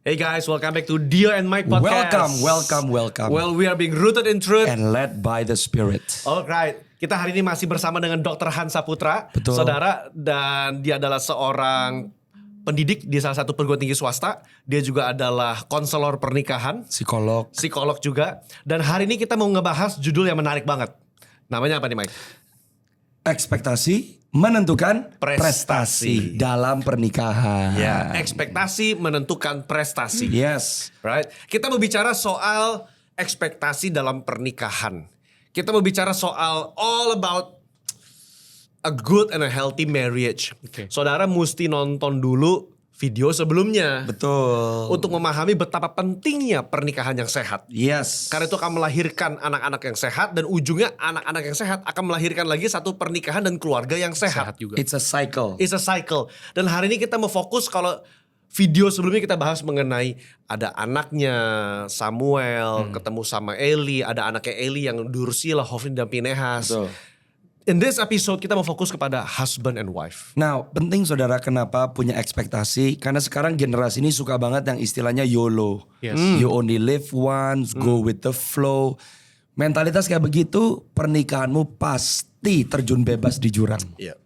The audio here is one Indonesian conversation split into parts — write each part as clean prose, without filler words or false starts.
Hey guys, welcome back to Dio and Mike Podcast. Welcome. Well, we are being rooted in truth. And led by the Spirit. Alright, kita hari ini masih bersama dengan Dr. Hans Saputra, Betul. saudara, dan dia adalah seorang pendidik di salah satu perguruan tinggi swasta. Dia juga adalah konselor pernikahan, psikolog juga. Dan hari ini kita mau ngebahas judul yang menarik banget. Namanya apa nih, Mike? Ekspektasi menentukan Prestasi. prestasi dalam pernikahan. Ya, ekspektasi menentukan prestasi. Yes. Right? Kita mau bicara soal ekspektasi dalam pernikahan. Kita mau bicara soal all about a good and a healthy marriage. Okay. Saudara mesti nonton dulu video sebelumnya. Betul. Untuk memahami betapa pentingnya pernikahan yang sehat. Yes. Karena itu akan melahirkan anak-anak yang sehat. Dan ujungnya anak-anak yang sehat akan melahirkan lagi satu pernikahan dan keluarga yang sehat. Sehat juga. It's a cycle. It's a cycle. Dan hari ini kita mau fokus kalau video sebelumnya kita bahas mengenai ada anaknya Samuel ketemu sama Eli, ada anaknya Eli yang Dursila, Hofni dan Pinehas. Betul. In this episode kita mau fokus kepada husband and wife. Nah, penting saudara kenapa punya ekspektasi? Karena sekarang generasi ini suka banget yang istilahnya YOLO. Yes. You only live once, go with the flow. Mentalitas kayak begitu, pernikahanmu pasti terjun bebas di jurang. Iya.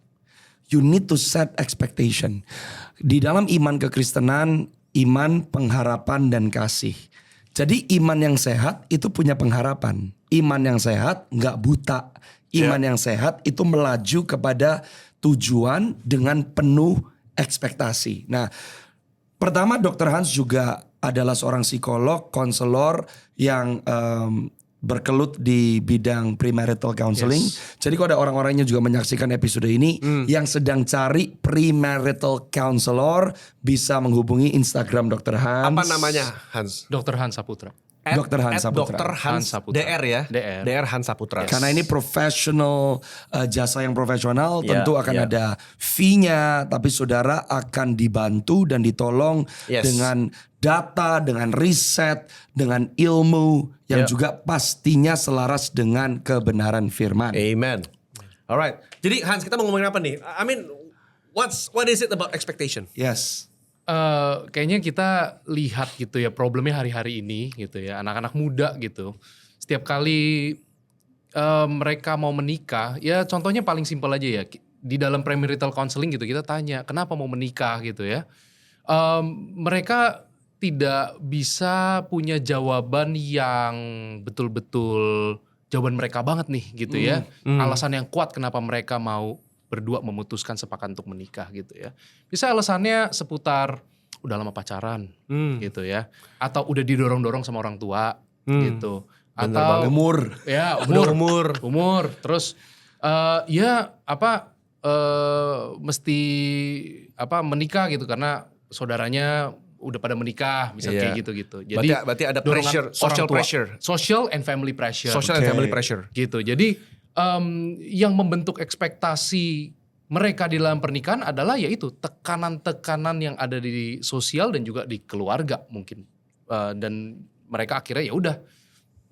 You need to set expectation. Di dalam iman kekristenan, iman, pengharapan, dan kasih. Jadi iman yang sehat itu punya pengharapan. Iman yang sehat nggak buta. Iman yang sehat itu melaju kepada tujuan dengan penuh ekspektasi. Nah, pertama Dr. Hans juga adalah seorang psikolog, konselor yang berkelut di bidang premarital counseling. Yes. Jadi kalau ada orang-orangnya juga menyaksikan episode ini yang sedang cari premarital counselor bisa menghubungi Instagram Dr. Hans. Apa namanya Hans? Dr. Hans Saputra. Dr. Hans Saputra. Dr. Hans Hans Saputra. DR ya? DR. DR Hans Saputra. Karena ini profesional, jasa yang profesional, Ya, tentu akan ya. ada fee-nya, tapi saudara akan dibantu dan ditolong Yes. dengan data, dengan riset, dengan ilmu yang Ya. juga pastinya selaras dengan kebenaran firman. Amen. Alright. Jadi Hans, kita mau ngomongin apa nih? I mean, what is it about expectation? Yes. Kayaknya kita lihat gitu ya problemnya hari-hari ini gitu ya, anak-anak muda gitu. Setiap kali mereka mau menikah, ya contohnya paling simpel aja ya, di dalam premarital counseling gitu kita tanya kenapa mau menikah gitu ya. Mereka tidak bisa punya jawaban yang betul-betul jawaban mereka banget nih gitu ya. Alasan yang kuat kenapa mereka mau berdua memutuskan sepakat untuk menikah gitu ya. Bisa alasannya seputar udah lama pacaran gitu ya. Atau udah didorong-dorong sama orang tua gitu. Atau Umur. ya umur. Terus mesti menikah gitu karena saudaranya udah pada menikah bisa Iya. kayak gitu. Jadi Berarti ada dorongan pressure, orang social tua. pressure. Social and family pressure. Social and Oke. family pressure. Gitu. Jadi yang membentuk ekspektasi mereka di dalam pernikahan adalah yaitu tekanan-tekanan yang ada di sosial dan juga di keluarga mungkin. Dan mereka akhirnya ya udah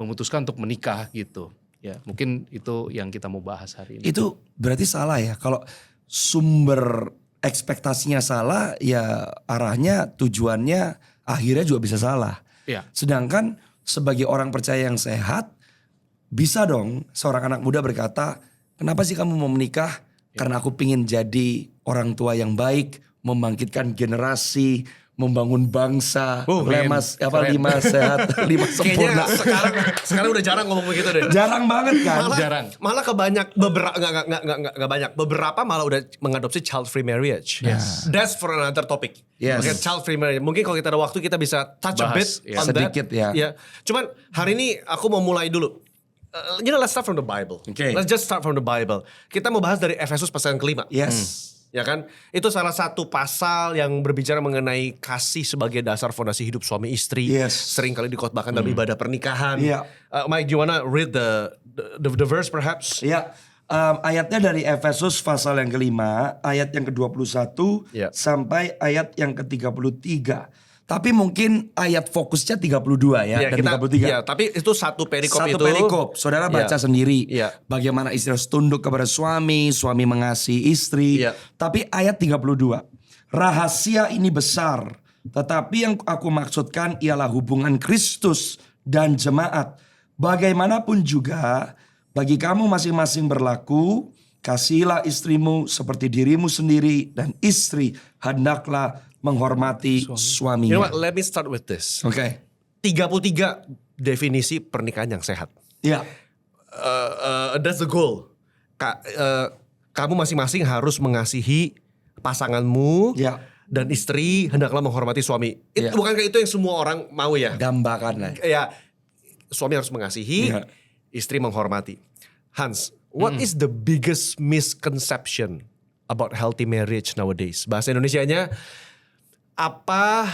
memutuskan untuk menikah gitu. Ya, mungkin itu yang kita mau bahas hari ini. Itu berarti salah ya. Kalau sumber ekspektasinya salah, ya arahnya, tujuannya akhirnya juga bisa salah. Ya. Sedangkan sebagai orang percaya yang sehat, bisa dong seorang anak muda berkata, kenapa sih kamu mau menikah? Karena aku pingin jadi orang tua yang baik, membangkitkan generasi, membangun bangsa. Lima sehat, 5 Kayaknya sempurna. sekarang udah jarang ngomong begitu deh. Jarang banget kan? Malah beberapa malah udah mengadopsi child free marriage. Yes. That's for another topic. Yes. Oke, child free marriage. Mungkin kalau kita ada waktu kita bisa touch a bit Bahas, ya. on Sedikit, that. ya. Cuman hari ini aku mau mulai dulu. Let's start from the Bible. Okay. Let's just start from the Bible. Kita mau bahas dari Efesus pasal yang kelima. Yes. Ya kan? Itu salah satu pasal yang berbicara mengenai kasih sebagai dasar fondasi hidup suami istri. Yes. Sering kali dikhotbahkan dalam ibadah pernikahan. Iya. Mike, do you wanna read the verse perhaps? Ya, ayatnya dari Efesus pasal yang kelima, ayat yang ke-21 Ya. sampai ayat yang ke-33. Tapi mungkin ayat fokusnya 32 ya, dan 33. Ya, tapi itu satu perikop Satu itu. perikop, saudara baca Ya. sendiri. Iya. Bagaimana istri harus tunduk kepada suami, suami mengasihi istri. Iya. Tapi ayat 32, rahasia ini besar, Tetapi yang aku maksudkan ialah hubungan Kristus dan jemaat. Bagaimanapun juga, bagi kamu masing-masing berlaku, kasihilah istrimu seperti dirimu sendiri, dan istri hendaklah menghormati You know suaminya. what? Let me start with this. Oke. 33 definisi pernikahan yang sehat. Ya. That's the goal. Kamu masing-masing harus mengasihi pasanganmu Ya. dan istri hendaklah menghormati suami. Ya. Bukankah itu yang semua orang mau ya? Dambakan lah. Ya, suami harus mengasihi, Ya. istri menghormati. Hans, what is the biggest misconception about healthy marriage nowadays? Bahasa Indonesianya, apa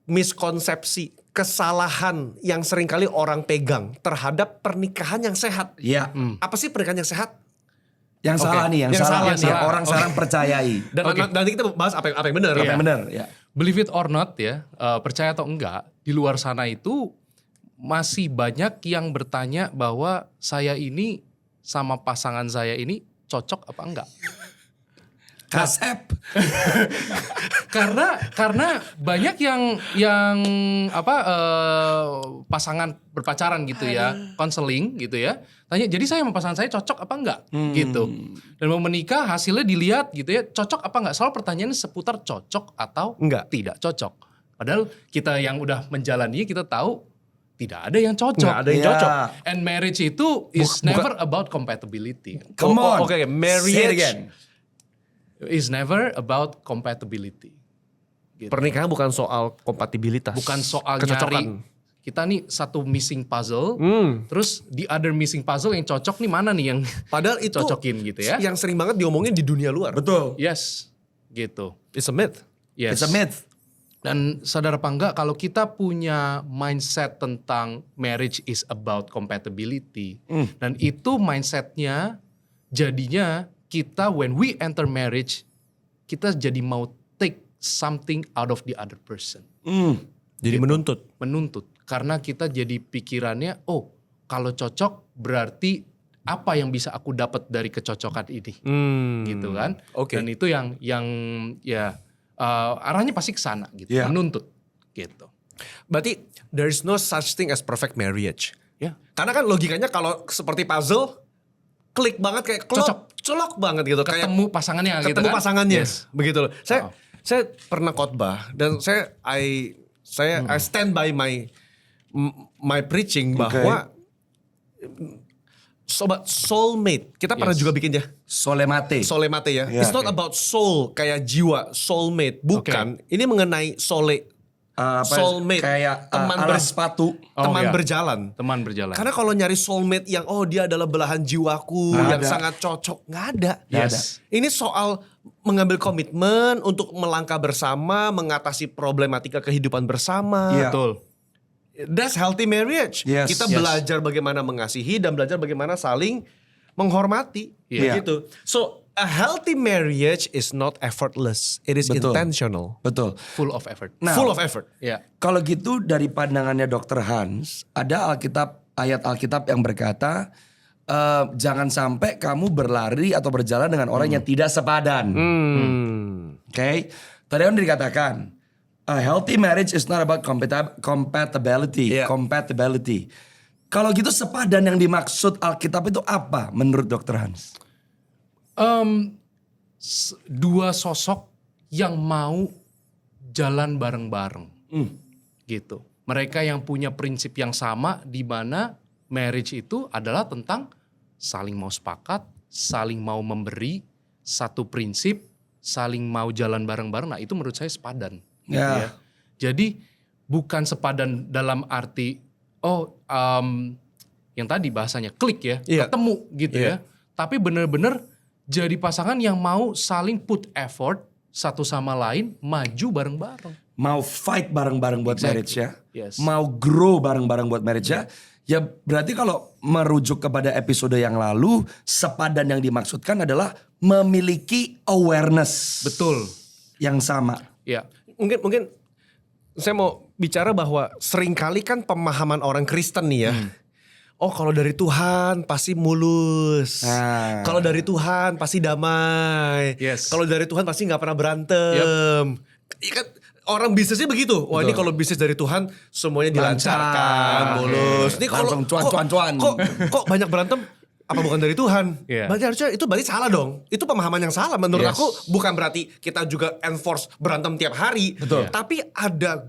miskonsepsi, kesalahan yang seringkali orang pegang terhadap pernikahan yang sehat? Ya. Apa sih pernikahan yang sehat? Yang Oke. salah nih, yang salah nih. salah. Orang sekarang percayai. Dan nanti kita bahas apa yang benar. Apa yang benar? Ya. Believe it or not ya, percaya atau enggak, di luar sana itu masih banyak yang bertanya bahwa saya ini sama pasangan saya ini cocok apa enggak. Kasep. Karena banyak yang pasangan berpacaran gitu ya, konseling gitu ya. Tanya, jadi saya sama pasangan saya cocok apa enggak gitu. Dan mau menikah hasilnya dilihat gitu ya, cocok apa enggak. Selalu pertanyaannya seputar cocok atau Enggak. tidak cocok. Padahal kita yang udah menjalani kita tahu tidak ada yang cocok. Nggak ada yang Ya. cocok. And marriage itu is never about compatibility. Come on. Oke, marriage. Say it again. Is never about compatibility. Gitu. Pernikahan bukan soal kompatibilitas. Bukan soal kecocokan. nyari. Kita nih satu missing puzzle, Hmm. terus the other missing puzzle yang cocok nih mana nih yang Padahal itu cocokin gitu ya. yang sering banget diomongin di dunia luar. Betul. Yes, gitu. It's a myth. Yes. It's a myth. Dan sadar apa enggak kalau kita punya mindset tentang marriage is about compatibility. Dan itu mindsetnya jadinya kita when we enter marriage, kita jadi mau take something out of the other person. Jadi menuntut. Menuntut. Karena kita jadi pikirannya, oh kalau cocok berarti apa yang bisa aku dapat dari kecocokan ini. Gitu kan. Oke. Dan itu yang ya arahnya pasti ke sana gitu. Yeah. Menuntut gitu. Berarti there is no such thing as perfect marriage. Ya. Karena kan logikanya kalau seperti puzzle, klik banget kayak colok banget gitu. Ketemu pasangannya gitu ketemu kan. pasangannya. Yes. Begitu loh. Saya pernah khotbah dan I stand by my preaching bahwa sobat soulmate. Kita pernah juga bikin ya. Solemate. Solemate ya. Ya, It's not about soul kayak jiwa, soulmate. Bukan. Ini mengenai soulmate. Kayak teman alas sepatu. teman iya. berjalan. Teman berjalan. Karena kalau nyari soulmate yang dia adalah belahan jiwaku Nggak yang ada. sangat cocok, nggak ada. Yes. Ini soal mengambil komitmen untuk melangkah bersama, mengatasi problematika kehidupan bersama. Iya. Betul. That's healthy marriage. Yes. Kita Yes. belajar bagaimana mengasihi dan belajar bagaimana saling menghormati. Iya. Begitu. So a healthy marriage is not effortless. It is Betul. intentional. Betul. Full of effort. Nah, Full of effort. Ya. Kalau gitu dari pandangannya Dr. Hans, ada ayat Alkitab yang berkata, jangan sampai kamu berlari atau berjalan dengan orang yang tidak sepadan. Oke, tadi kan dikatakan, a healthy marriage is not about compatibility. Yeah. Compatibility. Kalau gitu sepadan yang dimaksud Alkitab itu apa menurut Dr. Hans? Dua sosok yang mau jalan bareng-bareng. Gitu. Mereka yang punya prinsip yang sama di mana marriage itu adalah tentang saling mau sepakat, saling mau memberi satu prinsip, saling mau jalan bareng-bareng. Nah, itu menurut saya sepadan. Gitu Ya. ya. Jadi bukan sepadan dalam arti yang tadi bahasanya klik ya, Iya. ketemu gitu Iya. ya. Tapi benar-benar jadi pasangan yang mau saling put effort satu sama lain, maju bareng-bareng. Mau fight bareng-bareng buat Exactly. marriage ya. Yes. Mau grow bareng-bareng buat marriage ya. Ya berarti kalau merujuk kepada episode yang lalu, sepadan yang dimaksudkan adalah memiliki awareness. Betul. Yang sama. Ya. Mungkin saya mau bicara bahwa seringkali kan pemahaman orang Kristen nih ya. Oh kalau dari Tuhan pasti mulus. Nah. Kalau dari Tuhan pasti damai. Yes. Kalau dari Tuhan pasti nggak pernah berantem. Iya kan orang bisnisnya begitu. Wah ini kalau bisnis dari Tuhan semuanya dilancarkan, mulus. Ini kalau Langsung cuan. kok banyak berantem? Apa bukan dari Tuhan? Iya. Berarti harusnya itu berarti salah dong. Itu pemahaman yang salah menurut Yes. aku. Bukan berarti kita juga enforce berantem tiap hari. Betul. Tapi ada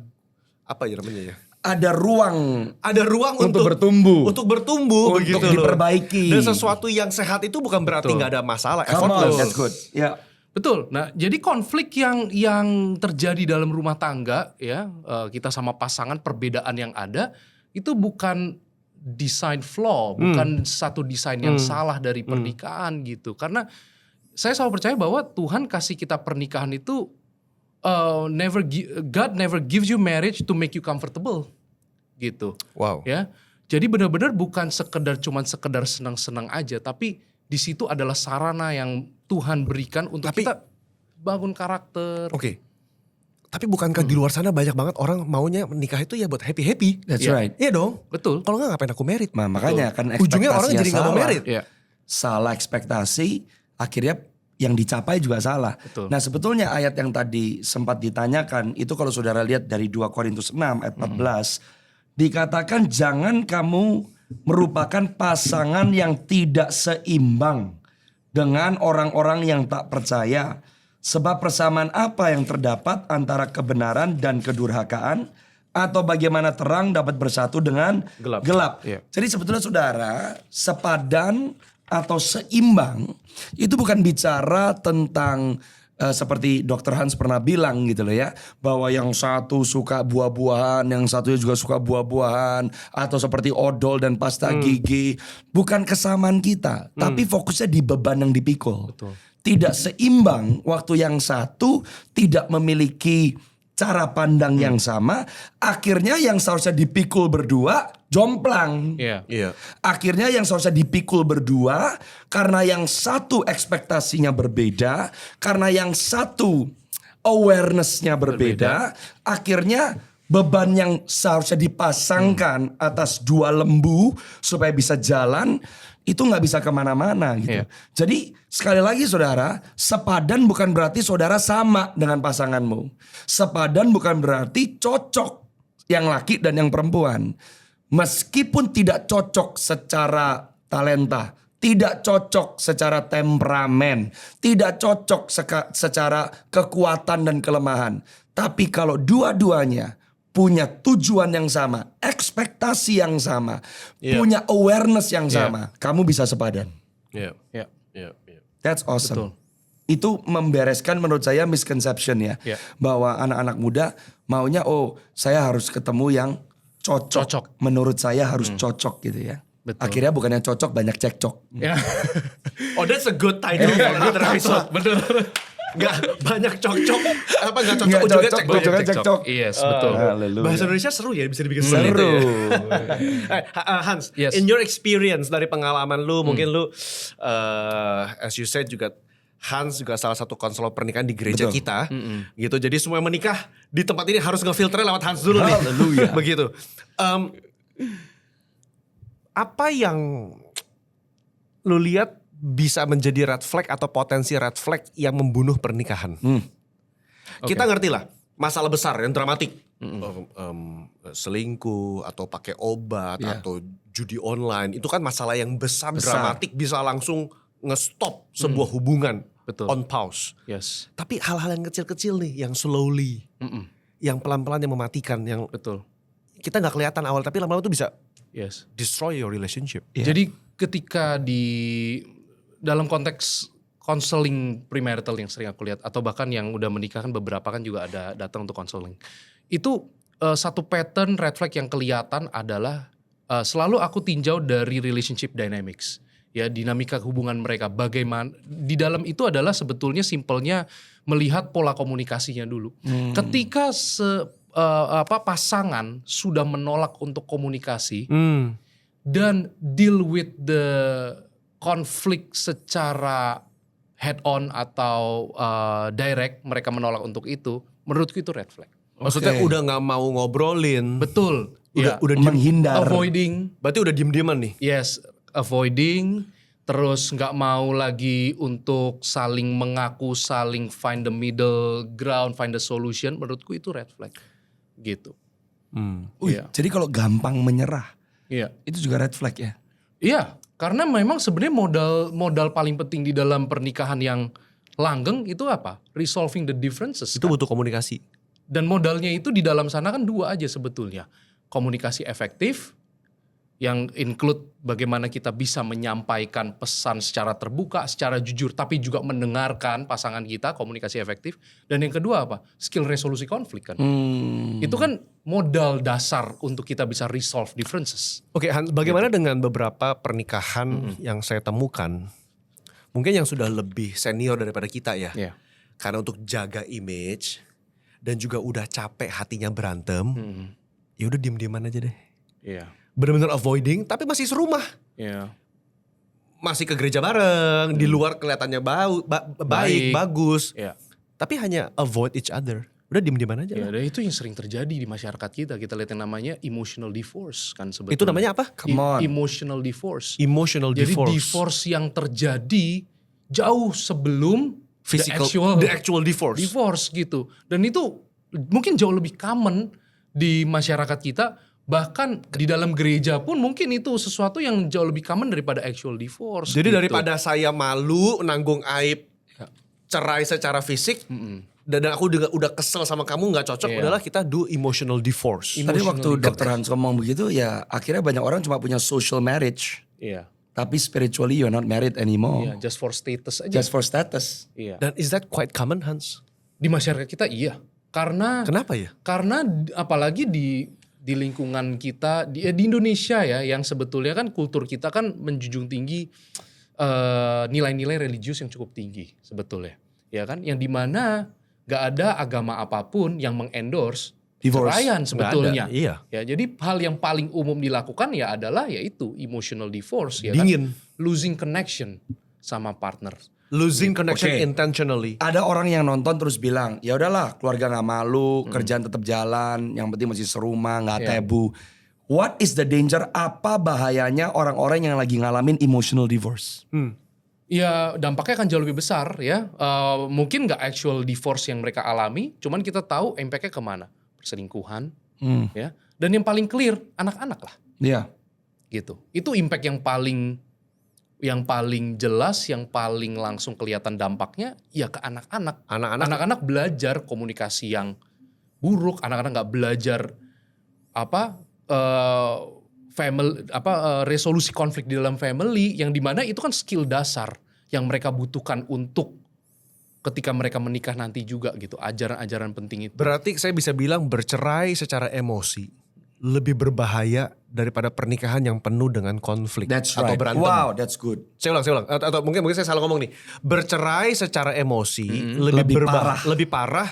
apa ya namanya ya? Ada ruang Ada ruang Untuk bertumbuh. untuk bertumbuh, Untuk begitu loh. diperbaiki. Dan sesuatu yang sehat itu bukan berarti Betul. nggak ada masalah. Come on, Effortless. that's good. Ya. Betul. Nah, jadi konflik yang terjadi dalam rumah tangga ya, kita sama pasangan, perbedaan yang ada itu bukan design flaw, bukan satu desain yang salah dari pernikahan gitu. Karena saya selalu percaya bahwa Tuhan kasih kita pernikahan itu God never gives you marriage to make you comfortable gitu. Wow. Ya. Jadi benar-benar bukan cuman sekedar senang-senang aja, tapi di situ adalah sarana yang Tuhan berikan untuk Tapi- kita bangun karakter. Oke. Tapi bukankah di luar sana banyak banget orang maunya menikah itu ya buat happy-happy? That's Iya. right. Iya dong. Betul. Kalau nggak ngapain aku merit? Nah, makanya kan Ujungnya orang ekspektasinya jadi nggak mau salah. merit. Iya. Salah ekspektasi, akhirnya yang dicapai juga salah. Betul. Nah, sebetulnya ayat yang tadi sempat ditanyakan itu kalau saudara lihat dari 2 Korintus 6 ayat 14 dikatakan jangan kamu merupakan pasangan yang tidak seimbang dengan orang-orang yang tak percaya. Sebab persamaan apa yang terdapat antara kebenaran dan kedurhakaan atau bagaimana terang dapat bersatu dengan gelap. Iya. Jadi sebetulnya saudara, sepadan atau seimbang itu bukan bicara tentang seperti Dr. Hans pernah bilang gitu loh ya, bahwa yang satu suka buah-buahan, yang satunya juga suka buah-buahan, atau seperti odol dan pasta gigi. Bukan kesamaan kita, tapi fokusnya di beban yang dipikul. Betul. Tidak seimbang, waktu yang satu tidak memiliki cara pandang yang sama, akhirnya yang seharusnya dipikul berdua jomplang. Iya. Iya. Akhirnya yang seharusnya dipikul berdua karena yang satu ekspektasinya berbeda, karena yang satu awarenessnya berbeda, akhirnya beban yang seharusnya dipasangkan atas dua lembu supaya bisa jalan itu nggak bisa kemana-mana gitu. Iya. Jadi sekali lagi saudara, sepadan bukan berarti saudara sama dengan pasanganmu. Sepadan bukan berarti cocok yang laki dan yang perempuan. Meskipun tidak cocok secara talenta, tidak cocok secara temperamen, tidak cocok secara kekuatan dan kelemahan. Tapi kalau dua-duanya punya tujuan yang sama, ekspektasi yang sama, punya awareness yang sama, kamu bisa sepadan. Iya. Iya. Iya. Iya. That's awesome. Betul. Itu membereskan menurut saya misconception ya. Iya. Bahwa anak-anak muda maunya saya harus ketemu yang cocok. Cocok. Menurut saya harus cocok gitu ya. Betul. Akhirnya bukan yang cocok banyak cekcok. Ya. Oh that's a good title for another episode. Betul. Nggak banyak cocok. Apa nggak cocok Nggak ujungnya cocok, cekcok. ujungnya cekcok. Yes, betul. Haleluya. Bahasa Indonesia seru ya, bisa dibikin seru. Seru. Hans, Yes. in your experience dari pengalaman lu, mungkin lu as you said juga Hans juga salah satu konselor pernikahan di gereja Betul. kita, gitu. Jadi semua yang menikah di tempat ini harus ngefilternya lewat Hans dulu nih. Haleluya. Begitu. Apa yang lu lihat bisa menjadi red flag atau potensi red flag yang membunuh pernikahan? Kita ngerti lah masalah besar yang dramatik. Selingkuh atau pakai obat atau judi online. Itu kan masalah yang besar, dramatik, bisa langsung nge-stop sebuah hubungan. Betul. On pause. Yes. Tapi hal-hal yang kecil-kecil nih, yang slowly, yang pelan-pelan yang mematikan, yang Betul. kita nggak kelihatan awal tapi lama-lama tuh bisa Yes. destroy your relationship. Jadi ketika dalam konteks konseling premarital yang sering aku lihat atau bahkan yang udah menikah kan beberapa kan juga ada datang untuk konseling. Itu satu pattern red flag yang kelihatan adalah selalu aku tinjau dari relationship dynamics. Ya, dinamika hubungan mereka bagaimana di dalam itu adalah sebetulnya simpelnya melihat pola komunikasinya dulu. Ketika pasangan sudah menolak untuk komunikasi dan deal with the konflik secara head on atau direct, mereka menolak untuk itu, menurutku itu red flag. Maksudnya udah nggak mau ngobrolin. Betul. Udah Ya. udah diem, Menghindar. Avoiding. berarti udah diem-dieman nih. Yes, avoiding. terus nggak mau lagi untuk saling mengaku, saling find the middle ground, find the solution, menurutku itu red flag gitu. Iya. Jadi kalau gampang menyerah, Iya. itu juga red flag ya. Iya, karena memang sebenarnya modal paling penting di dalam pernikahan yang langgeng itu apa? Resolving the differences. Itu butuh komunikasi. Dan modalnya itu di dalam sana kan 2 aja sebetulnya. Komunikasi efektif yang include bagaimana kita bisa menyampaikan pesan secara terbuka, secara jujur, tapi juga mendengarkan pasangan kita, komunikasi efektif. Dan yang kedua apa? Skill resolusi konflik kan. Itu kan modal dasar untuk kita bisa resolve differences. Oke, Hans, bagaimana dengan beberapa pernikahan yang saya temukan, mungkin yang sudah lebih senior daripada kita ya, Iya. karena untuk jaga image dan juga udah capek hatinya berantem, ya udah diem-dieman aja deh. Iya. Bener-bener avoiding, tapi masih serumah. Iya. Masih ke gereja bareng, di luar kelihatannya baik, bagus. Iya. Tapi hanya avoid each other. Udah diem-dieman aja Ya, lah. dan itu yang sering terjadi di masyarakat kita. Kita lihat yang namanya emotional divorce kan sebetulnya. Itu namanya apa? Come on. Emotional divorce. Emotional Jadi divorce. divorce yang terjadi jauh sebelum The actual divorce. divorce gitu. Dan itu mungkin jauh lebih common di masyarakat kita. Bahkan di dalam gereja pun mungkin itu sesuatu yang jauh lebih common daripada actual divorce. Jadi gitu. daripada saya malu, nanggung aib, cerai secara fisik, dan aku udah kesel sama kamu nggak cocok, Iya. udahlah kita do emotional divorce. Tadi waktu Dr. Hans ngomong begitu ya akhirnya banyak orang cuma punya social marriage. Iya. Tapi spiritually you're not married anymore. Iya, just for status aja. Just for status. Iya. Dan is that quite common, Hans? Di masyarakat kita iya. Karena Kenapa ya? apalagi di lingkungan kita di Indonesia ya, yang sebetulnya kan kultur kita kan menjunjung tinggi nilai-nilai religius yang cukup tinggi sebetulnya, ya kan? Yang dimana gak ada agama apapun yang mengendorse Divorce. perceraian sebetulnya. Nggak ada, iya. Ya, jadi hal yang paling umum dilakukan ya adalah yaitu emotional divorce, ya Dingin. kan? Losing connection sama partner. Losing connection Oke. intentionally. Ada orang yang nonton terus bilang, ya udahlah keluarga nggak malu, kerjaan tetap jalan, yang penting masih serumah, nggak Iya. tebu. What is the danger? Apa bahayanya orang-orang yang lagi ngalamin emotional divorce? Ya dampaknya akan jauh lebih besar ya. Mungkin nggak actual divorce yang mereka alami, cuman kita tahu impactnya kemana? Perselingkuhan, ya. Dan yang paling clear anak-anak lah, Iya. gitu. Itu impact yang paling jelas, yang paling langsung kelihatan dampaknya ya ke anak-anak. Anak-anak belajar komunikasi yang buruk, anak-anak nggak belajar resolusi konflik di dalam family, yang dimana itu kan skill dasar yang mereka butuhkan untuk ketika mereka menikah nanti juga gitu, ajaran-ajaran penting itu. Berarti saya bisa bilang bercerai secara emosi lebih berbahaya daripada pernikahan yang penuh dengan konflik That's atau right. berantem. Wow, that's good. Saya ulang. Atau mungkin saya salah ngomong nih. Bercerai secara emosi Lebih parah. lebih parah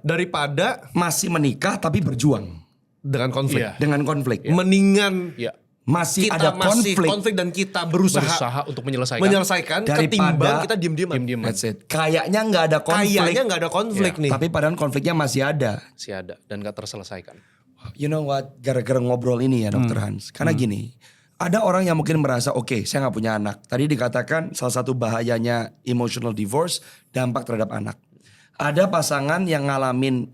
daripada Masih menikah tapi berjuang dengan konflik. Iya. dengan konflik. Mendingan Ya, Masih kita ada masih konflik. konflik dan kita berusaha berusaha untuk menyelesaikan. menyelesaikan Daripada ketimbang kita diem-dieman. Diem-dieman. That's it. Kayaknya nggak ada konflik. Kayaknya nggak ada konflik nih. Tapi padahal konfliknya masih ada. Masih ada dan gak terselesaikan. You know what? Gara-gara ngobrol ini ya Dr. Hans. Karena gini, ada orang yang mungkin merasa oke, saya nggak punya anak. Tadi dikatakan salah satu bahayanya emotional divorce, dampak terhadap anak. Ada pasangan yang ngalamin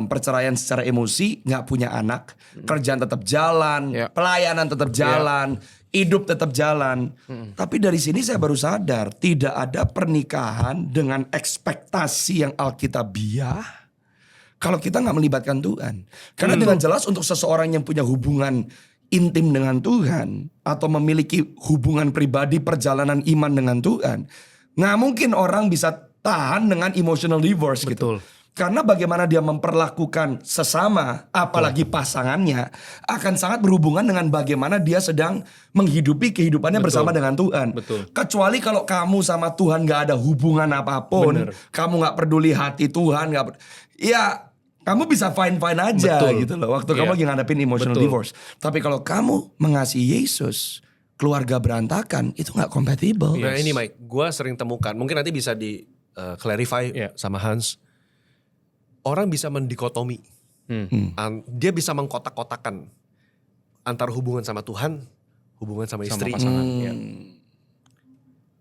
perceraian secara emosi, nggak punya anak, kerjaan tetap jalan, Ya. pelayanan tetap jalan, hidup tetap jalan. Tapi dari sini saya baru sadar, tidak ada pernikahan dengan ekspektasi yang alkitabiah kalau kita nggak melibatkan Tuhan. Karena dengan jelas untuk seseorang yang punya hubungan intim dengan Tuhan atau memiliki hubungan pribadi perjalanan iman dengan Tuhan, nggak mungkin orang bisa tahan dengan emotional divorce gitu. Betul. Karena bagaimana dia memperlakukan sesama, apalagi pasangannya, akan sangat berhubungan dengan bagaimana dia sedang menghidupi kehidupannya bersama dengan Tuhan. Betul. Kecuali kalau kamu sama Tuhan gak ada hubungan apapun, Bener. kamu gak peduli hati Tuhan, ya kamu bisa fine-fine aja Betul. gitu loh. Waktu Iya. kamu lagi ngadepin emotional Betul. divorce. Tapi kalau kamu mengasihi Yesus, keluarga berantakan, itu gak compatible. Nah ini Mike, gue sering temukan, mungkin nanti bisa di clarify Iya. sama Hans. Orang bisa mendikotomi, dia bisa mengkotak-kotakan antara hubungan sama Tuhan, hubungan sama istri. Pasangan. Ya.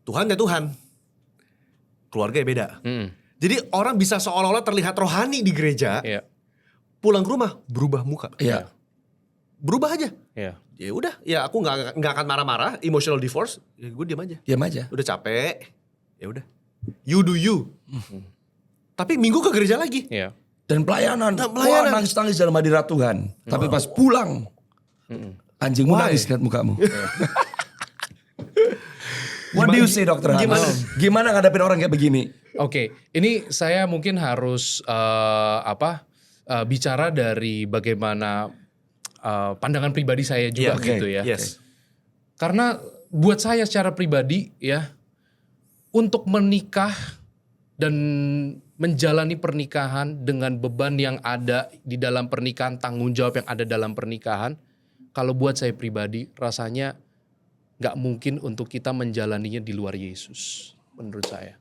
Tuhan ya Tuhan. Keluarga ya beda. Mm. Jadi orang bisa seolah-olah terlihat rohani di gereja, Iya. pulang ke rumah berubah muka. Iya. Berubah aja. Iya. Ya udah, ya aku nggak akan marah-marah, emotional divorce, ya gue diam aja. Diam aja. Udah capek, ya udah. You do you. Tapi minggu ke gereja lagi. Iya. Dan pelayanan. Dan pelayanan. Wah, nangis-nangis dalam hadirat Tuhan. Tapi pas pulang, anjingmu Why? nangis lihat mukamu. What do you say Dr. Hans? Gimana ngadepin orang kayak begini? Oke, ini saya mungkin harus bicara dari bagaimana pandangan pribadi saya juga Iya, gitu ya. Yes. Karena buat saya secara pribadi ya, untuk menikah dan menjalani pernikahan dengan beban yang ada di dalam pernikahan, tanggung jawab yang ada dalam pernikahan, kalau buat saya pribadi rasanya gak mungkin untuk kita menjalaninya di luar Yesus, menurut saya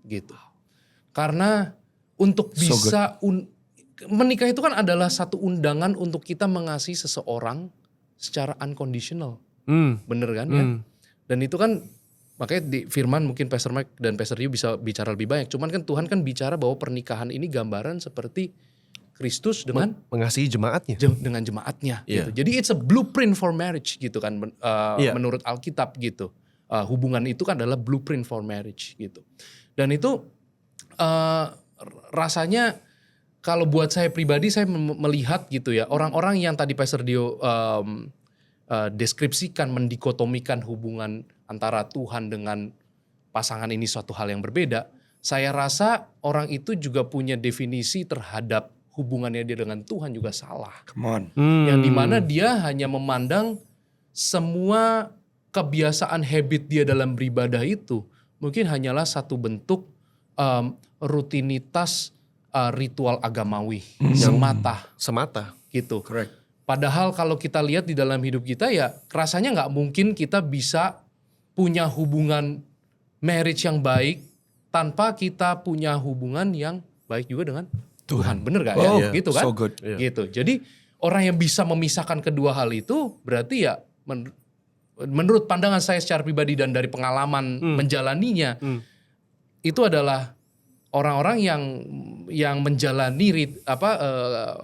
gitu. Karena untuk bisa menikah itu kan adalah satu undangan untuk kita mengasihi seseorang secara unconditional. Bener kan ya? Dan itu kan makanya di firman mungkin Pastor Mike dan Pastor Yu bisa bicara lebih banyak. Cuman kan Tuhan kan bicara bahwa pernikahan ini gambaran seperti Kristus dengan Mengasihi jemaatnya. dengan jemaatnya Iya. gitu. Jadi it's a blueprint for marriage gitu kan Iya. menurut Alkitab gitu. Hubungan itu kan adalah blueprint for marriage gitu. Dan itu rasanya kalau buat saya pribadi saya melihat gitu ya, orang-orang yang tadi Pastor Dio deskripsikan, mendikotomikan hubungan antara Tuhan dengan pasangan ini suatu hal yang berbeda. Saya rasa orang itu juga punya definisi terhadap hubungannya dia dengan Tuhan juga salah. Come on. Yang dimana dia hanya memandang semua kebiasaan habit dia dalam beribadah itu mungkin hanyalah satu bentuk rutinitas ritual agamawi semata gitu. Correct. Padahal kalau kita lihat di dalam hidup kita ya rasanya nggak mungkin kita bisa punya hubungan marriage yang baik tanpa kita punya hubungan yang baik juga dengan Tuhan. Bener gak ya? Oh, Gitu kan? so good. Gitu. Jadi orang yang bisa memisahkan kedua hal itu berarti ya menurut pandangan saya secara pribadi dan dari pengalaman menjalaninya itu adalah orang-orang yang menjalani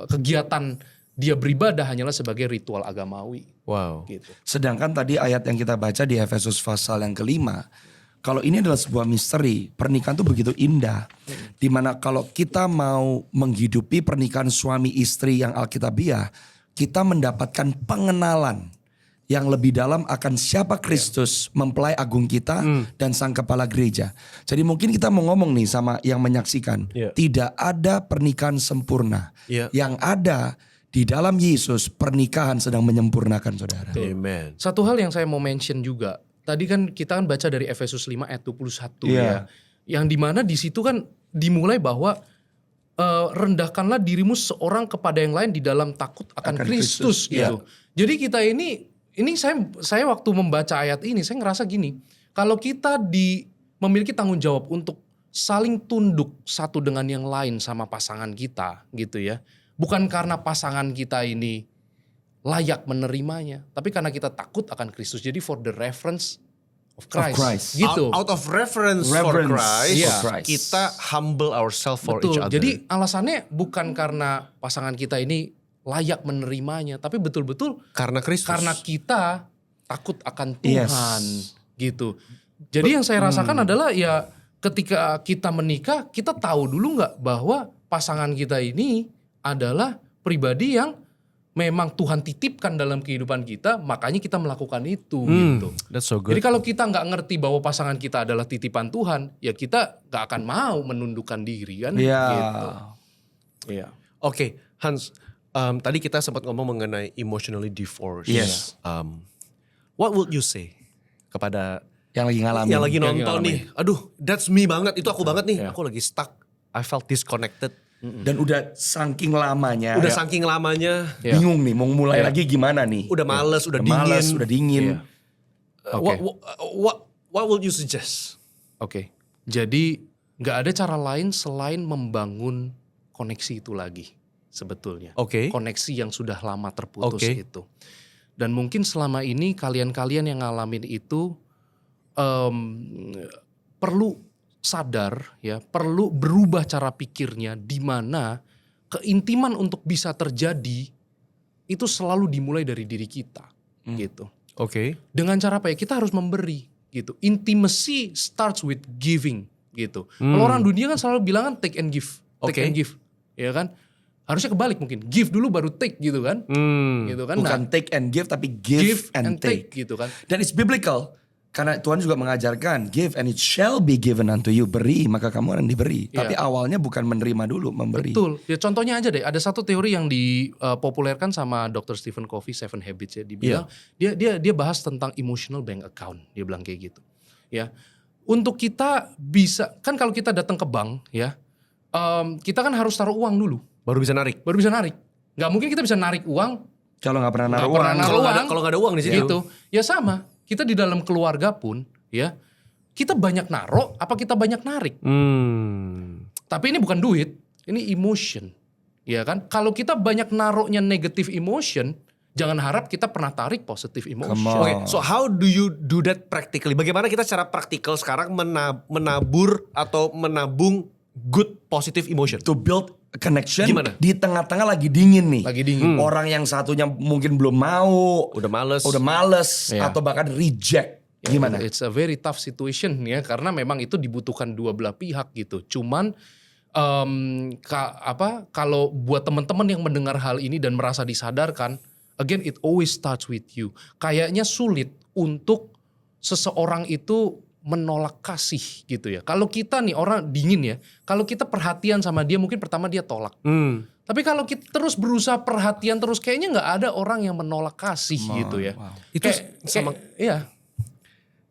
kegiatan dia beribadah hanyalah sebagai ritual agamawi. Wow. Gitu. Sedangkan tadi ayat yang kita baca di Efesus pasal yang kelima, kalau ini adalah sebuah misteri, pernikahan itu begitu indah. Dimana kalau kita mau menghidupi pernikahan suami istri yang alkitabiah, kita mendapatkan pengenalan yang lebih dalam akan siapa Kristus, mempelai agung kita dan sang kepala gereja. Jadi mungkin kita mau ngomong nih sama yang menyaksikan, tidak ada pernikahan sempurna. Yang ada di dalam Yesus pernikahan sedang menyempurnakan saudara. Amen. Satu hal yang saya mau mention juga, tadi kan kita kan baca dari Efesus 5 ayat 21 ya. Yang dimana di situ kan dimulai bahwa rendahkanlah dirimu seorang kepada yang lain di dalam takut akan Kristus gitu. Jadi kita ini saya waktu membaca ayat ini saya ngerasa gini, kalau kita memiliki tanggung jawab untuk saling tunduk satu dengan yang lain sama pasangan kita gitu ya. Bukan karena pasangan kita ini layak menerimanya, tapi karena kita takut akan Kristus. Jadi for the reference of Christ. Gitu. Out of reverence for Christ, Yeah. kita humble ourselves for each Betul. other. Jadi alasannya bukan karena pasangan kita ini layak menerimanya, tapi betul-betul karena Kristus. karena kita takut akan Tuhan gitu. Jadi yang saya rasakan adalah ya ketika kita menikah, kita tahu dulu nggak bahwa pasangan kita ini adalah pribadi yang memang Tuhan titipkan dalam kehidupan kita, makanya kita melakukan itu gitu. That's so good. Jadi kalau kita nggak ngerti bahwa pasangan kita adalah titipan Tuhan, ya kita nggak akan mau menundukkan diri kan. Gitu. Iya. Oke, Hans, tadi kita sempat ngomong mengenai emotionally divorced. Yes. What would you say kepada Yang lagi ngalamin. yang lagi nonton ngalamin. nih? Aduh, that's me banget. Itu aku banget nih. Yeah. Aku lagi stuck. I felt disconnected. Dan udah saking lamanya. Udah saking lamanya. Yeah. Bingung nih mau mulai lagi gimana nih. Udah males, udah Males, dingin. udah dingin. Iya. Oke. What would you suggest? Oke. Jadi nggak ada cara lain selain membangun koneksi itu lagi sebetulnya. Oke. Koneksi yang sudah lama terputus Oke. itu. Dan mungkin selama ini kalian-kalian yang ngalamin itu perlu sadar ya, perlu berubah cara pikirnya, di mana keintiman untuk bisa terjadi itu selalu dimulai dari diri kita gitu. Oke. Dengan cara apa ya? Kita harus memberi gitu. Intimacy starts with giving gitu. Kalau orang dunia kan selalu bilang kan take and give, take Oke. and give, ya kan? Harusnya kebalik mungkin, give dulu baru take gitu kan? Gitu kan? Bukan Nah, take and give tapi give and take. gitu kan? Dan it's biblical. Karena Tuhan juga mengajarkan, give and it shall be given unto you. Beri, maka kamu akan diberi. Iya. Tapi awalnya bukan menerima dulu, memberi. Betul. Ya contohnya aja deh, ada satu teori yang dipopulerkan sama Dr. Stephen Covey, Seven Habits ya. Dibilang dia bahas tentang emotional bank account. Dia bilang kayak gitu. Ya. Untuk kita bisa, kan kalau kita datang ke bank ya, kita kan harus taruh uang dulu. Baru bisa narik. Baru bisa narik. Nggak mungkin kita bisa narik uang. Kalau nggak pernah naruh Nggak pernah uang. naruh uang. Kalau nggak ada uang di situ. Gitu. Ya sama. Kita di dalam keluarga pun ya, kita banyak naruh apa kita banyak narik. Tapi ini bukan duit, ini emotion. Ya kan? Kalau kita banyak naruhnya negative emotion, jangan harap kita pernah tarik positive emotion. Come on. Oke, so how do you do that practically? Bagaimana kita secara praktikal sekarang menabur atau menabung good positive emotion? To build a connection Gimana? di tengah-tengah lagi dingin nih. Lagi dingin. Orang yang satunya mungkin belum mau, Udah males. Iya. atau bahkan reject. Gimana? It's a very tough situation ya, karena memang itu dibutuhkan dua belah pihak gitu. Cuman kalau buat teman-teman yang mendengar hal ini dan merasa disadarkan, again it always starts with you. Kayaknya sulit untuk seseorang itu menolak kasih gitu ya. Kalau kita nih orang dingin ya, kalau kita perhatian sama dia mungkin pertama dia tolak. Tapi kalau kita terus berusaha perhatian terus, kayaknya nggak ada orang yang menolak kasih gitu ya. Itu Iya.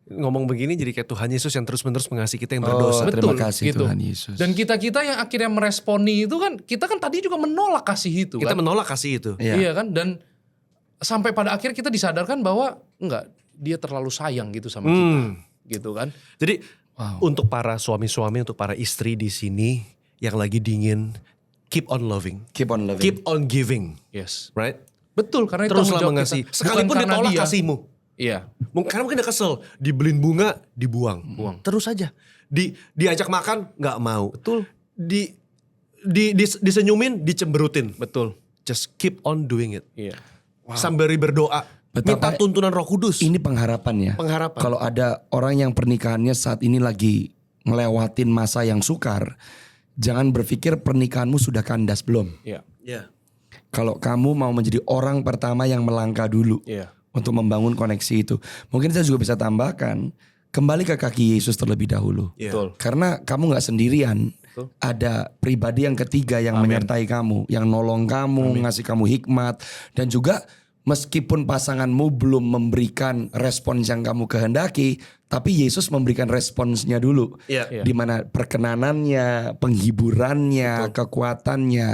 ngomong begini jadi kayak Tuhan Yesus yang terus-menerus mengasihi kita yang berdosa. Terima Betul, kasih gitu. Tuhan Yesus. Dan kita yang akhirnya meresponi itu kan, kita kan tadi juga menolak kasih itu Kita kan. menolak kasih itu. Iya. Iya kan, dan sampai pada akhir kita disadarkan bahwa enggak, dia terlalu sayang gitu sama kita, gitu kan. Jadi untuk para suami-suami, untuk para istri di sini yang lagi dingin, keep on loving, Keep on loving. keep on giving, Yes. right? Betul, karena itu Teruslah tanggung jawab mengasihi. kita. Bukan Sekalipun dia karena tolak kasihmu. Iya. Karena mungkin dia kesel, dibeliin bunga, dibuang. Terus aja. Diajak makan, nggak mau. Betul. Disenyumin, dicemberutin. Betul. Just keep on doing it. Iya. Sambil berdoa. Minta Betapa tuntunan Roh Kudus. ini pengharapan ya. Pengharapan. Kalau ada orang yang pernikahannya saat ini lagi ngelewatin masa yang sukar, jangan berpikir pernikahanmu sudah kandas, belum. Iya. Ya. Kalau kamu mau menjadi orang pertama yang melangkah dulu Iya. untuk membangun koneksi itu. Mungkin saya juga bisa tambahkan, kembali ke kaki Yesus terlebih dahulu. Iya. Betul. Karena kamu gak sendirian. Betul. Ada pribadi yang ketiga yang menyertai kamu. Yang nolong kamu, ngasih kamu hikmat. Dan juga meskipun pasanganmu belum memberikan respons yang kamu kehendaki, tapi Yesus memberikan responsnya dulu. Iya. Di mana perkenanannya, penghiburannya, kekuatannya.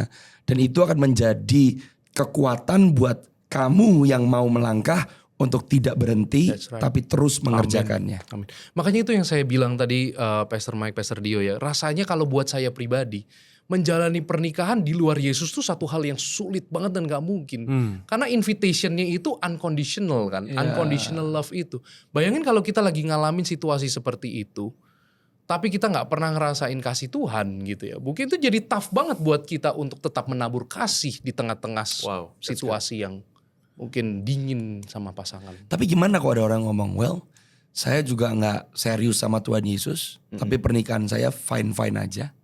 Dan itu akan menjadi kekuatan buat kamu yang mau melangkah untuk tidak berhenti, That's right. tapi terus mengerjakannya. Amin. Makanya itu yang saya bilang tadi, Pastor Mike, Pastor Dio ya. Rasanya kalau buat saya pribadi, menjalani pernikahan di luar Yesus tuh satu hal yang sulit banget dan gak mungkin. Karena invitationnya itu unconditional kan. Unconditional love itu. Bayangin kalau kita lagi ngalamin situasi seperti itu, tapi kita gak pernah ngerasain kasih Tuhan gitu ya. Mungkin itu jadi tough banget buat kita untuk tetap menabur kasih di tengah-tengah Wow, that's situasi yang mungkin dingin sama pasangan. Tapi gimana kalau ada orang ngomong, well, saya juga nggak serius sama Tuhan Yesus, tapi pernikahan saya fine-fine aja.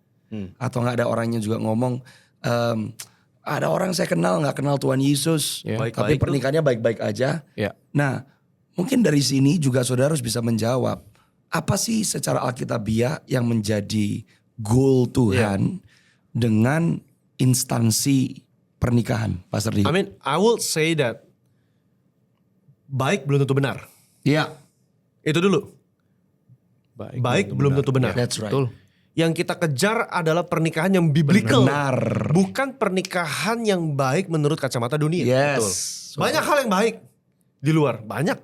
Atau nggak ada orangnya juga ngomong, ada orang saya kenal nggak kenal Tuhan Yesus, Ya. tapi Baik-baik pernikahannya baik-baik aja. Ya. Nah, mungkin dari sini juga saudara harus bisa menjawab, apa sih secara alkitabiah yang menjadi goal Tuhan dengan instansi pernikahan, Pastor Dio? I mean, I will say that baik belum tentu benar. Iya, Itu dulu. Baik belum tentu benar. that's right. Betul. Yang kita kejar adalah pernikahan yang biblical. Benar. Bukan pernikahan yang baik menurut kacamata dunia. Yes. Banyak hal yang baik di luar, banyak.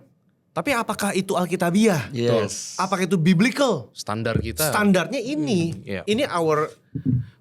Tapi apakah itu alkitabiah? Yes. Apakah itu biblical? Standar kita. Standarnya ini. Iya.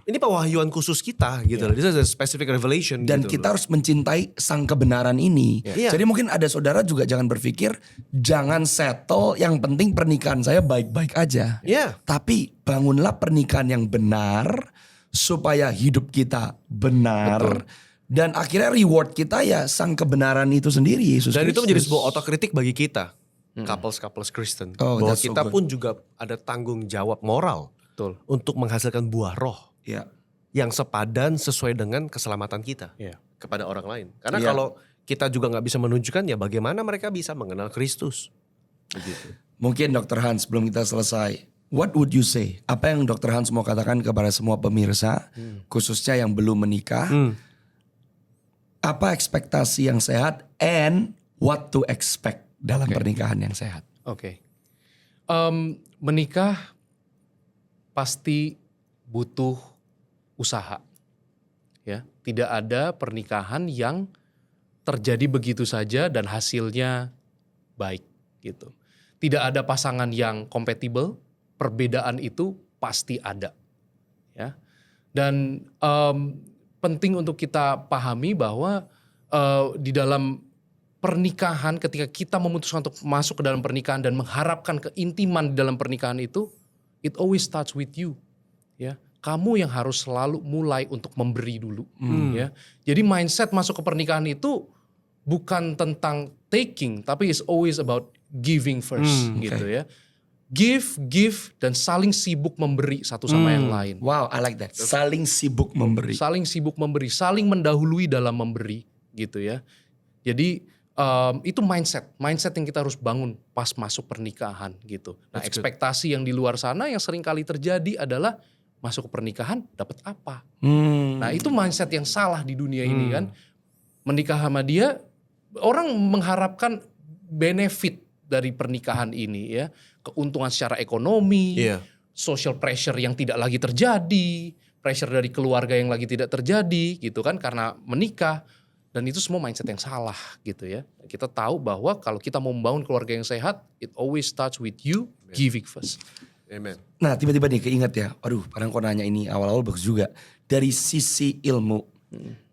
Ini ini pewahyuan khusus kita gitu. This is a specific revelation. Dan gitu kita harus mencintai sang kebenaran ini. Iya. Jadi mungkin ada saudara juga jangan berpikir, jangan settle, yang penting pernikahan saya baik-baik aja. Iya. Tapi bangunlah pernikahan yang benar, supaya hidup kita benar. Dan akhirnya reward kita ya sang kebenaran itu sendiri, Yesus Dan itu Kristus. menjadi sebuah otokritik bagi kita, couples Kristen, Oh, bahwa that's so kita good. pun juga ada tanggung jawab moral Betul. untuk menghasilkan buah roh Ya. yang sepadan sesuai dengan keselamatan kita Iya. kepada orang lain. Karena Iya. kalau kita juga nggak bisa menunjukkan, ya bagaimana mereka bisa mengenal Kristus. Begitu. Mungkin Dr. Hans sebelum kita selesai, what would you say? Apa yang Dr. Hans mau katakan kepada semua pemirsa, khususnya yang belum menikah? Apa ekspektasi yang sehat and what to expect dalam pernikahan yang sehat? Oke. Menikah pasti butuh usaha. Ya, tidak ada pernikahan yang terjadi begitu saja dan hasilnya baik gitu. Tidak ada pasangan yang compatible, perbedaan itu pasti ada. Ya. Dan penting untuk kita pahami bahwa di dalam pernikahan, ketika kita memutuskan untuk masuk ke dalam pernikahan dan mengharapkan keintiman di dalam pernikahan itu, it always starts with you. Ya, kamu yang harus selalu mulai untuk memberi dulu. Ya, jadi mindset masuk ke pernikahan itu bukan tentang taking, tapi it's always about giving first, gitu ya. Give, dan saling sibuk memberi satu sama yang lain. Wow, I like that. Saling sibuk memberi. Saling sibuk memberi, saling mendahului dalam memberi, gitu ya. Jadi itu mindset yang kita harus bangun pas masuk pernikahan gitu. Nah, ekspektasi yang di luar sana yang sering kali terjadi adalah masuk ke pernikahan dapat apa? Nah, itu mindset yang salah di dunia ini kan. Menikah sama dia, orang mengharapkan benefit dari pernikahan ini ya, keuntungan secara ekonomi, social pressure yang tidak lagi terjadi, pressure dari keluarga yang lagi tidak terjadi gitu kan karena menikah. Dan itu semua mindset yang salah gitu ya. Kita tahu bahwa kalau kita mau membangun keluarga yang sehat, it always starts with you giving first. Amen. Nah tiba-tiba nih keinget ya, aduh padahal kok nanya ini awal-awal bagus juga. Dari sisi ilmu,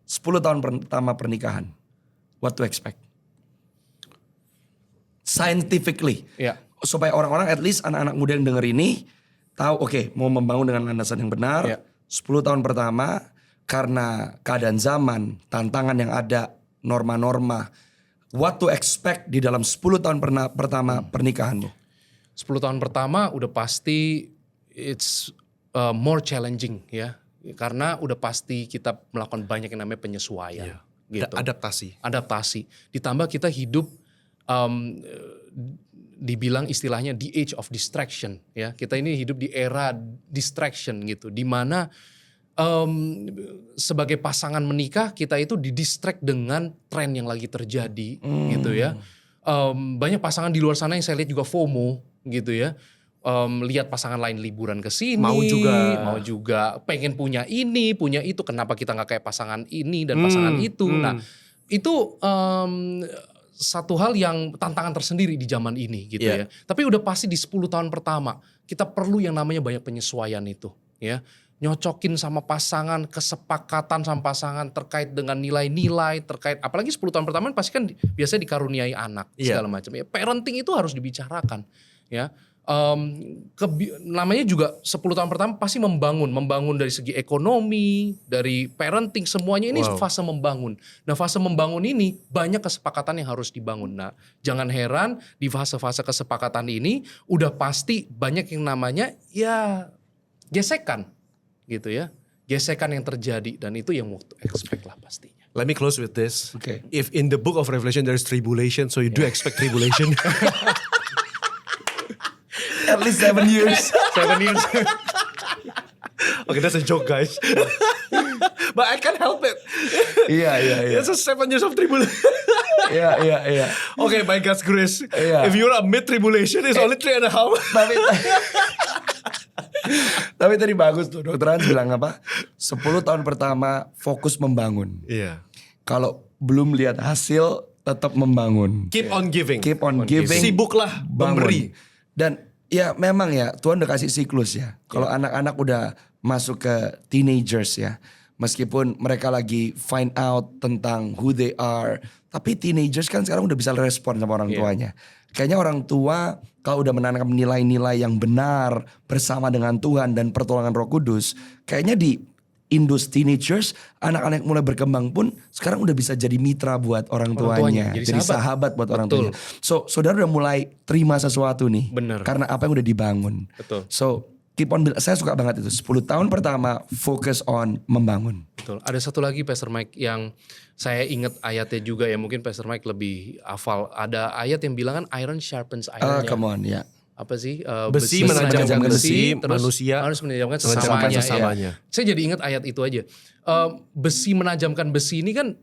10 tahun pertama pernikahan, what to expect? Scientifically, Ya. supaya orang-orang at least anak-anak muda yang denger ini tahu oke, mau membangun dengan landasan yang benar. Ya. 10 tahun pertama karena keadaan zaman, tantangan yang ada, norma-norma, what to expect di dalam 10 tahun pertama pernikahanmu? 10 tahun pertama udah pasti it's more challenging ya. Karena udah pasti kita melakukan banyak yang namanya penyesuaian. Gitu. Adaptasi. Ditambah kita hidup dibilang istilahnya the age of distraction ya. Kita ini hidup di era distraction gitu. Di mana sebagai pasangan menikah kita itu didistract dengan tren yang lagi terjadi gitu ya. Banyak pasangan di luar sana yang saya lihat juga FOMO gitu ya. Lihat pasangan lain liburan ke sini, mau juga pengen punya ini, punya itu. Kenapa kita nggak kayak pasangan ini dan pasangan itu? Nah, itu satu hal yang tantangan tersendiri di zaman ini gitu ya. Tapi udah pasti di 10 tahun pertama kita perlu yang namanya banyak penyesuaian itu ya. Nyocokin sama pasangan, kesepakatan sama pasangan terkait dengan nilai-nilai, terkait apalagi 10 tahun pertama pasti kan biasanya dikaruniai anak segala macam ya. Parenting itu harus dibicarakan ya. Namanya juga 10 tahun pertama pasti membangun dari segi ekonomi, dari parenting, semuanya ini fase membangun. Nah, fase membangun ini banyak kesepakatan yang harus dibangun. Nah, jangan heran di fase-fase kesepakatan ini udah pasti banyak yang namanya ya gesekan gitu ya. Gesekan yang terjadi dan itu yang mau expect lah pastinya. Let me close with this. Okay. If in the book of Revelation there is tribulation, so you do expect tribulation. At least 7 years. 7 years. Okay, that's a joke, guys. But I can't help it. Iya. It's a 7 years of tribulation. Iya. Okay, by God's grace. Iya. If you're a mid-tribulation, it's only 3.5. Tapi tadi bagus tuh, Dokter Hans bilang apa? 10 tahun pertama fokus membangun. Iya. Kalau belum lihat hasil, tetap membangun. Keep on giving. Keep on giving. Sibuklah bangun. memberi. Dan ya memang ya Tuhan udah kasih siklus ya. Kalau anak-anak udah masuk ke teenagers ya. Meskipun mereka lagi find out tentang who they are. Tapi teenagers kan sekarang udah bisa respon sama orang tuanya. Kayaknya orang tua kalau udah menanamkan nilai-nilai yang benar bersama dengan Tuhan dan pertolongan Roh Kudus. Kayaknya di Indus teenagers, anak-anak mulai berkembang pun sekarang udah bisa jadi mitra buat orang tuanya. Jadi sahabat buat orang tuanya. So saudara udah mulai terima sesuatu nih. Bener. Karena apa yang udah dibangun. Betul. So keep on saya suka banget itu. 10 tahun pertama fokus on membangun. Betul. Ada satu lagi Pastor Mike yang saya ingat ayatnya juga ya. Mungkin Pastor Mike lebih hafal. Ada ayat yang bilang kan iron sharpens iron. Come on ya. Apa sih? Besi menajamkan besi, terus manusia harus menajamkan sesamanya. sesamanya. Ya. Saya jadi ingat ayat itu aja. Besi menajamkan besi ini kan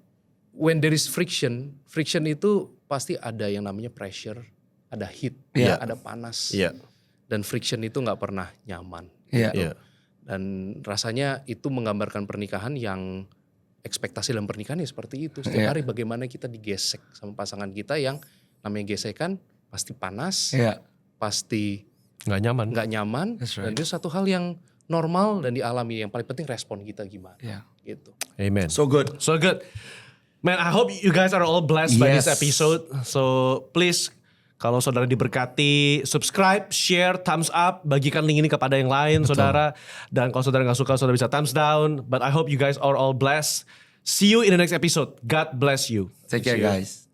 when there is friction itu pasti ada yang namanya pressure, ada heat, ada panas. Dan friction itu nggak pernah nyaman. Gitu. Dan rasanya itu menggambarkan pernikahan yang ekspektasi dalam pernikahan ya seperti itu. Setiap hari bagaimana kita digesek sama pasangan kita yang namanya gesekan pasti panas, pasti nggak nyaman. Dan itu satu hal yang normal dan dialami. Yang paling penting respon kita gimana. Gitu. Amen. So good. Man, I hope you guys are all blessed by this episode. So please, kalau saudara diberkati, subscribe, share, thumbs up, bagikan link ini kepada yang lain, saudara. Dan kalau saudara nggak suka, saudara bisa thumbs down. But I hope you guys are all blessed. See you in the next episode. God bless you. Take care guys.